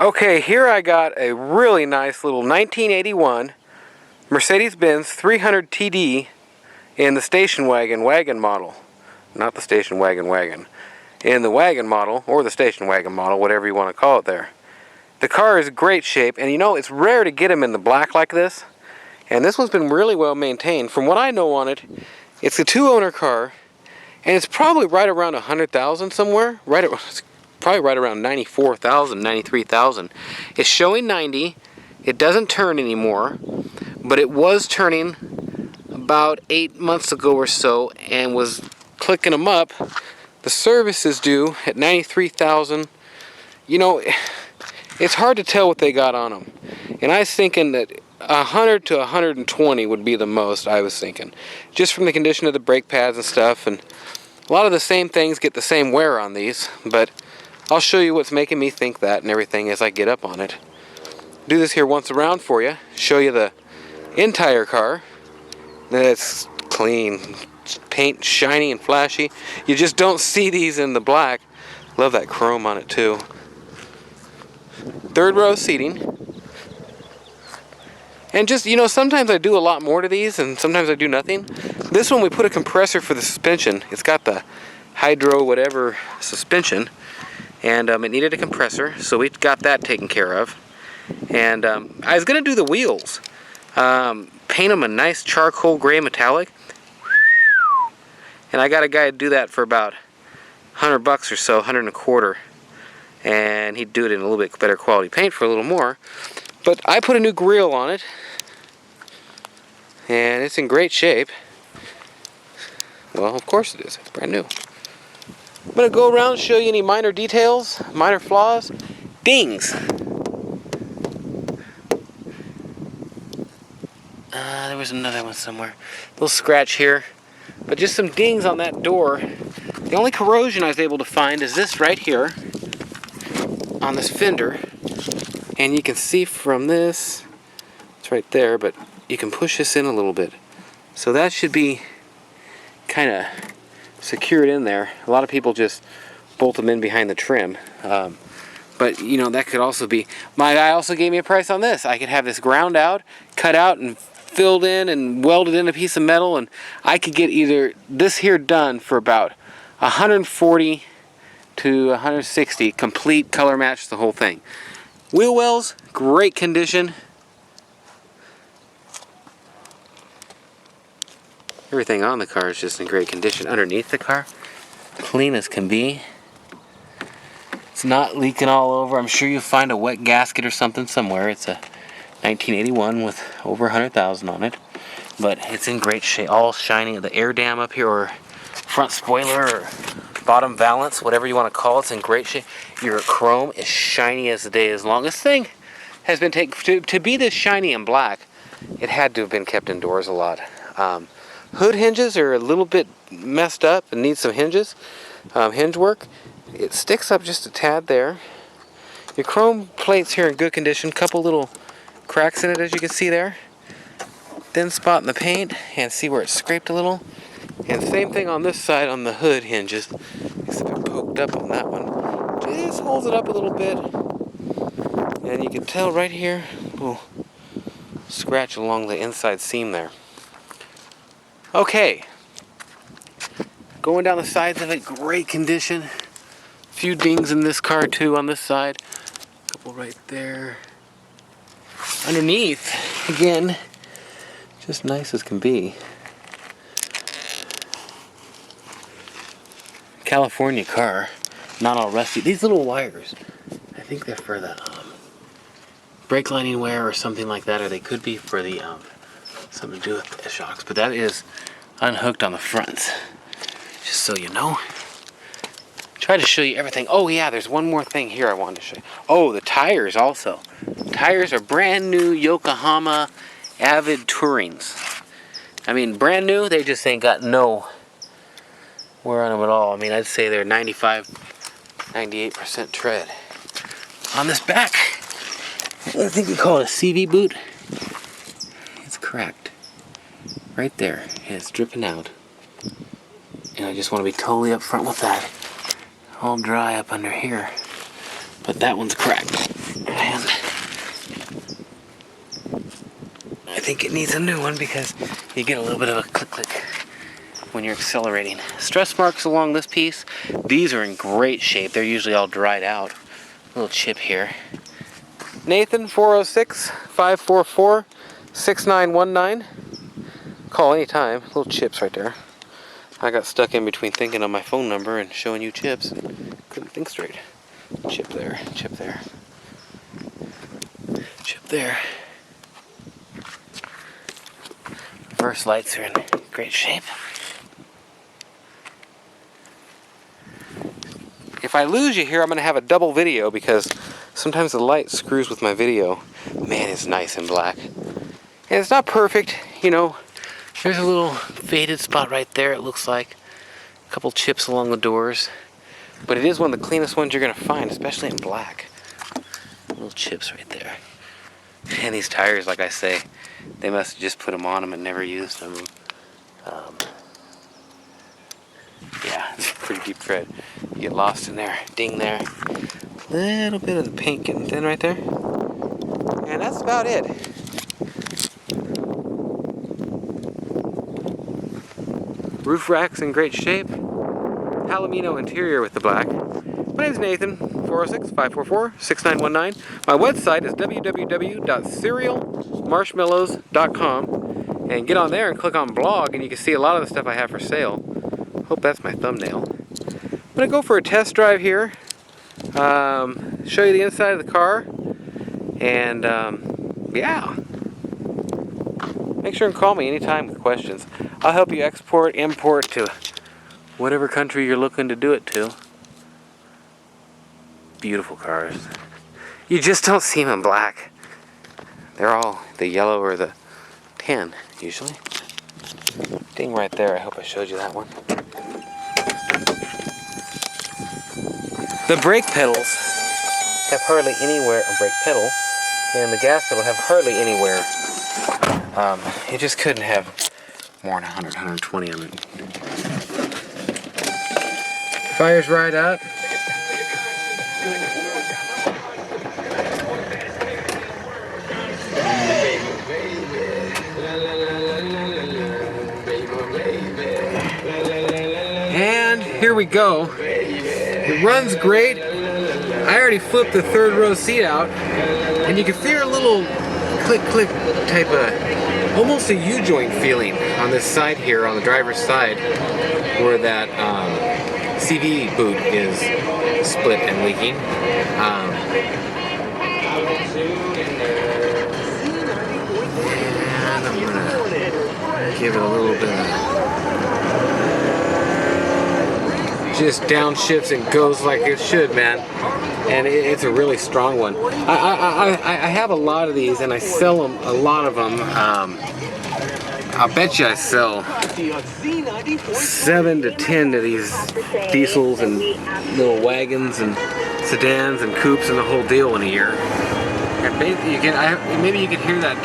Okay, here I got a really nice little 1981 Mercedes-Benz 300 TD in the station wagon model. Not the station wagon. In the wagon model, or the station wagon model, whatever you want to call it there. The car is great shape, and you know, it's rare to get them in the black like this. And this one's been really well maintained. From what I know on it, it's a two-owner car, and it's probably right around 100,000 somewhere. It's probably right around 94,000, 93,000. It's showing 90. It doesn't turn anymore, but it was turning about 8 months ago or so, and was clicking them up. The service is due at 93,000. You know, it's hard to tell what they got on them. And I was thinking that 100 to 120 would be the most, I was thinking. Just from the condition of the brake pads and stuff. And a lot of the same things get the same wear on these. But I'll show you what's making me think that and everything as I get up on it. Do this here once around for you. Show you the entire car. It's clean. Paint shiny and flashy. You just don't see these in the black. Love that chrome on it too. Third row seating. And just, you know, sometimes I do a lot more to these and sometimes I do nothing. This one we put a compressor for the suspension. It's got the hydro whatever suspension, and it needed a compressor, so we got that taken care of. And I was going to do the wheels. Paint them a nice charcoal gray metallic. And I got a guy to do that for about $100 or so, 100 and a quarter. And he'd do it in a little bit better quality paint for a little more. But I put a new grille on it. And it's in great shape. Well, of course it is. It's brand new. I'm going to go around and show you any minor details, minor flaws, dings. There was another one somewhere. A little scratch here. But just some dings on that door. The only corrosion I was able to find is this right here on this fender. And you can see from this, it's right there, but you can push this in a little bit. So that should be kind of secured in there. A lot of people just bolt them in behind the trim. But you know, that could also be, my guy also gave me a price on this. I could have this ground out, cut out and filled in and welded in a piece of metal, and I could get either this here done for about 140 to 160, complete color match the whole thing. Wheel wells, great condition. Everything on the car is just in great condition. Underneath the car, clean as can be. It's not leaking all over. I'm sure you'll find a wet gasket or something somewhere. It's a 1981 with over 100,000 on it, but it's in great shape. All shiny. The air dam up here, or front spoiler, or bottom valance, whatever you want to call it, it's in great shape. Your chrome is shiny as the day is long. This thing has been taken to be this shiny and black. It had to have been kept indoors a lot. Hood hinges are a little bit messed up and need some hinges, hinge work. It sticks up just a tad there. Your chrome plates here in good condition. Couple little cracks in it, as you can see there. Thin spot in the paint, and see where it's scraped a little. And same thing on this side on the hood hinges, except it poked up on that one. Just holds it up a little bit, and you can tell right here, little scratch along the inside seam there. Okay, going down the sides of it, great condition. A few dings in this car too on this side. A couple right there. Underneath, again, just nice as can be. California car, not all rusty. These little wires, I think they're for the brake lining wear or something like that, or they could be for the something to do with the shocks. But that is unhooked on the fronts, just so you know. Try to show you everything. Oh yeah, there's one more thing here I wanted to show you. Oh, the tires also. Tires are brand new Yokohama Avid Tourings. I mean, brand new. They just ain't got no wear on them at all. I mean, I'd say they're 95, 98% tread. On this back, I think we call it a CV boot. It's cracked. Right there. And it's dripping out. And I just want to be totally upfront with that. All dry up under here. but that one's cracked. And I think it needs a new one because you get a little bit of a click when you're accelerating. Stress marks along this piece. These are in great shape. They're usually all dried out. A little chip here. Nathan, 406-544-6919. Call anytime. Little chips right there. I got stuck in between thinking of my phone number and showing you chips. Couldn't think straight. Chip there, chip there, chip there. Reverse lights are in great shape. If I lose you here, I'm going to have a double video because sometimes the light screws with my video. Man, it's nice and black. And it's not perfect, you know. There's a little faded spot right there, it looks like. A couple chips along the doors. But it is one of the cleanest ones you're going to find, especially in black. Little chips right there. And these tires, like I say, they must have just put them on them and never used them. Yeah, it's a pretty deep tread. You get lost in there, ding there. Little bit of the paint getting thin right there. And that's about it. Roof rack's in great shape. Palomino interior with the black. My name's Nathan, 406-544-6919. My website is www.cerealmarshmallows.com. And get on there and click on blog and you can see a lot of the stuff I have for sale. Hope that's my thumbnail. I'm going to go for a test drive here. Show you the inside of the car. And yeah. Make sure and call me anytime with questions. I'll help you export, import to whatever country you're looking to do it to. Beautiful cars. You just don't see them in black. They're all the yellow or the tan, usually. Ding right there. I hope I showed you that one. The brake pedals have hardly anywhere, a brake pedal, and the gas pedal have hardly anywhere. You just couldn't have more than 100, 120 on it. Fires right up. And here we go. It runs great. I already flipped the third row seat out, and you can hear a little click type of, almost a U-joint feeling on this side here, on the driver's side, where that CV boot is split and leaking. And I'm gonna give it a little bit of just downshifts and goes like it should, man. And it's a really strong one. I have a lot of these and I sell them, a lot of them. I'll bet you I sell 7 to 10 of these diesels and little wagons and sedans and coupes and the whole deal in a year. And maybe you can hear that.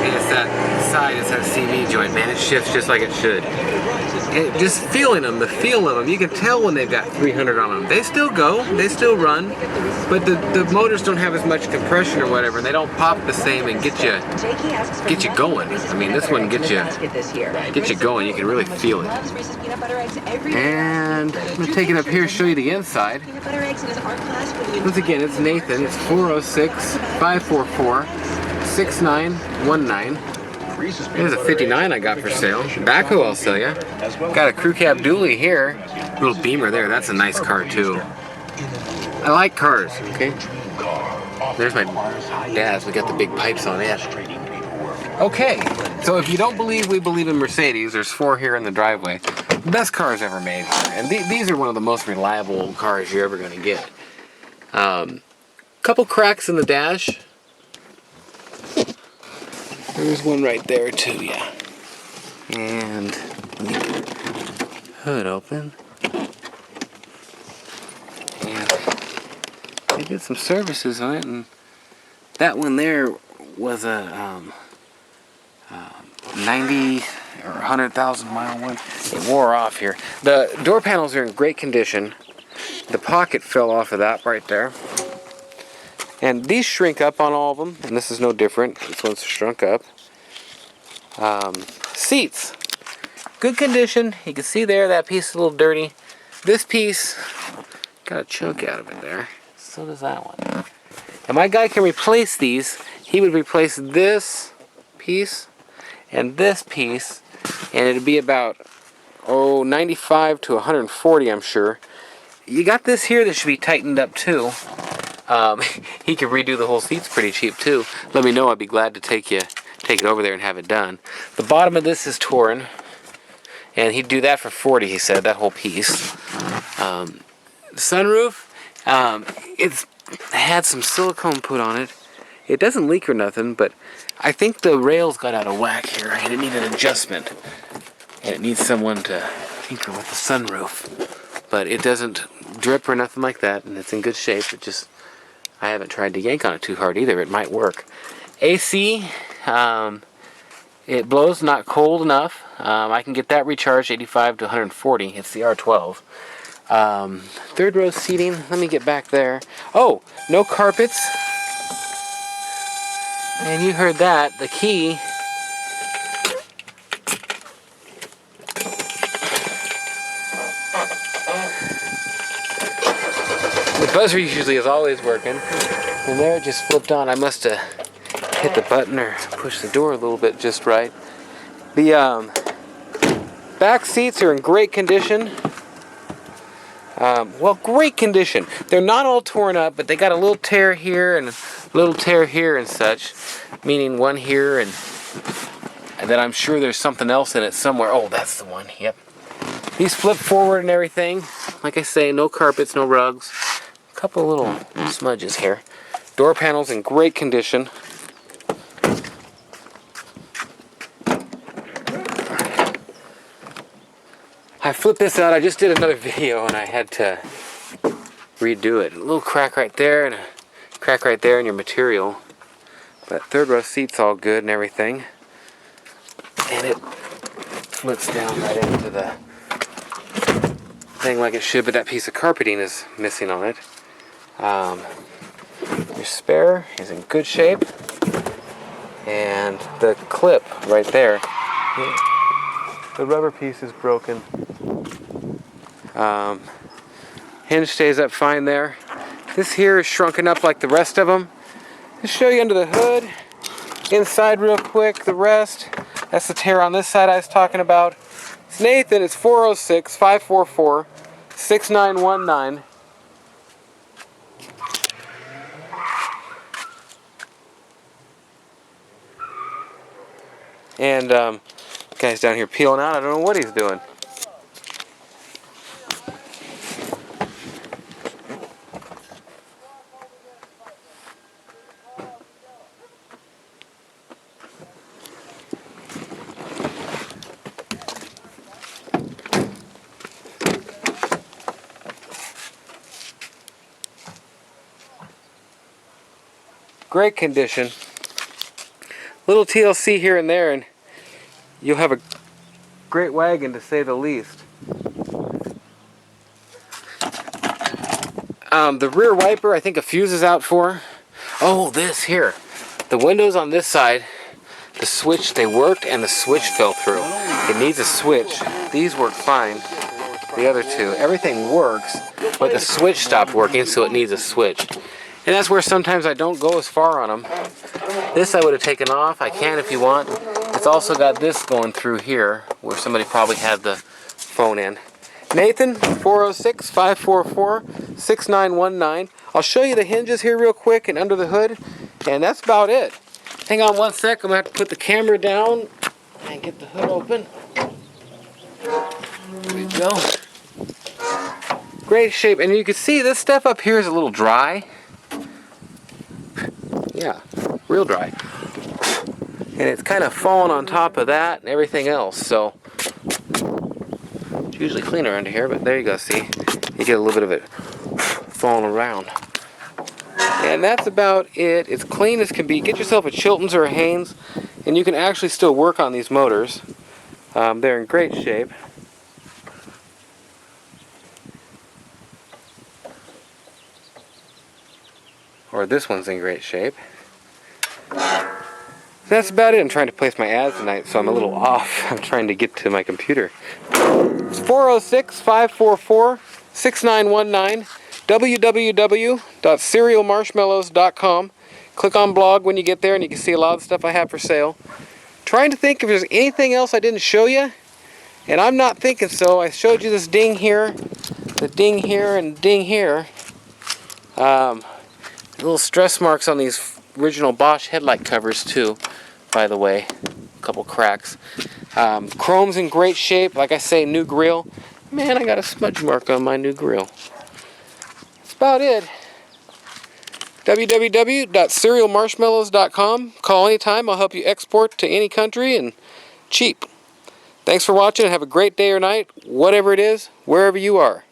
It's that side, it's that CV joint, man. It shifts just like it should. Just feeling them, the feel of them, you can tell when they've got 300 on them. They still go, they still run, but the motors don't have as much compression or whatever, and they don't pop the same and get you going. I mean, this one gets you going. You can really feel it. And I'm gonna take it up here, show you the inside. Once again, it's Nathan. It's 406-544-6919. There's a 59 I got for sale. Backhoe I'll sell you. Got a crew cab dually here. Little Beamer there. That's a nice car too. I like cars, okay? There's my dad's. We got the big pipes on it. Okay, so if you don't believe we believe in Mercedes, there's 4 here in the driveway. Best cars ever made. And these are one of the most reliable cars you're ever going to get. Couple cracks in the dash. There's one right there too, yeah. And hood open. And they did some services on it, and that one there was a 90 or 100,000 mile one. It wore off here. The door panels are in great condition. The pocket fell off of that right there. And these shrink up on all of them, and this is no different. This one's shrunk up. Seats. Good condition. You can see there that piece is a little dirty. This piece got a chunk out of it there. So does that one. And my guy can replace these. He would replace this piece and this piece, and it'd be about 95 to 140, I'm sure. You got this here that should be tightened up too. He could redo the whole seats pretty cheap too. Let me know, I'd be glad to take it over there and have it done. The bottom of this is torn, and he'd do that for 40, he said, that whole piece. Sunroof, it's had some silicone put on it. It doesn't leak or nothing, but I think the rails got out of whack here, and it needed adjustment. And it needs someone to tinker with the sunroof. But it doesn't drip or nothing like that, and it's in good shape. I haven't tried to yank on it too hard either. It might work. AC, it blows not cold enough. I can get that recharged 85 to 140. It's the R12. Third row seating. Let me get back there. Oh, no carpets. And you heard that. The key. The buzzer usually is always working. And there it just flipped on. I must have hit the button or pushed the door a little bit just right. The back seats are in great condition. Well, great condition. They're not all torn up, but they got a little tear here and a little tear here and such, meaning one here and then I'm sure there's something else in it somewhere. Oh, that's the one. Yep. These flip forward and everything. Like I say, no carpets, no rugs. A couple little smudges here. Door panels in great condition. I flipped this out. I just did another video and I had to redo it. A little crack right there and a crack right there in your material. But third row seat's all good and everything. And it flips down right into the thing like it should, but that piece of carpeting is missing on it. Your spare is in good shape. And the clip right there, the rubber piece is broken. Hinge stays up fine there. This here is shrunken up like the rest of them. Let's show you under the hood. Inside real quick, the rest. That's the tear on this side I was talking about. It's Nathan, it's 406-544-6919. And guy's down here peeling out. I don't know what he's doing. Great condition. Little TLC here and there, and you'll have a great wagon to say the least. The rear wiper, I think a fuse is out for. Oh, this here. The windows on this side, the switch, they worked and the switch fell through. It needs a switch. These work fine. The other two, everything works, but the switch stopped working, so it needs a switch. And that's where sometimes I don't go as far on them. This I would have taken off. I can if you want. It's also got this going through here where somebody probably had the phone in. Nathan, 406-544-6919. I'll show you the hinges here real quick and under the hood, and that's about it. Hang on one sec. I'm going to have to put the camera down and get the hood open. There we go. Great shape. And you can see this stuff up here is a little dry. Yeah, real dry. And it's kind of fallen on top of that and everything else, so it's usually cleaner under here, but there you go, see? You get a little bit of it falling around. And that's about it. It's clean as can be. Get yourself a Chilton's or a Haynes, and you can actually still work on these motors. They're in great shape. Or this one's in great shape. That's about it. I'm trying to place my ads tonight, so I'm a little off. I'm trying to get to my computer. It's 406-544-6919. www.cerealmarshmallows.com. Click on blog when you get there and you can see a lot of the stuff I have for sale. Trying to think if there's anything else I didn't show you, and I'm not thinking so. I showed you this ding here, the ding here, and ding here. Little stress marks on these original Bosch headlight covers too, by the way. A couple cracks. Chrome's in great shape. Like I say, new grill. Man, I got a smudge mark on my new grill. That's about it. www.cerealmarshmallows.com. Call anytime. I'll help you export to any country and cheap. Thanks for watching. Have a great day or night, whatever it is, wherever you are.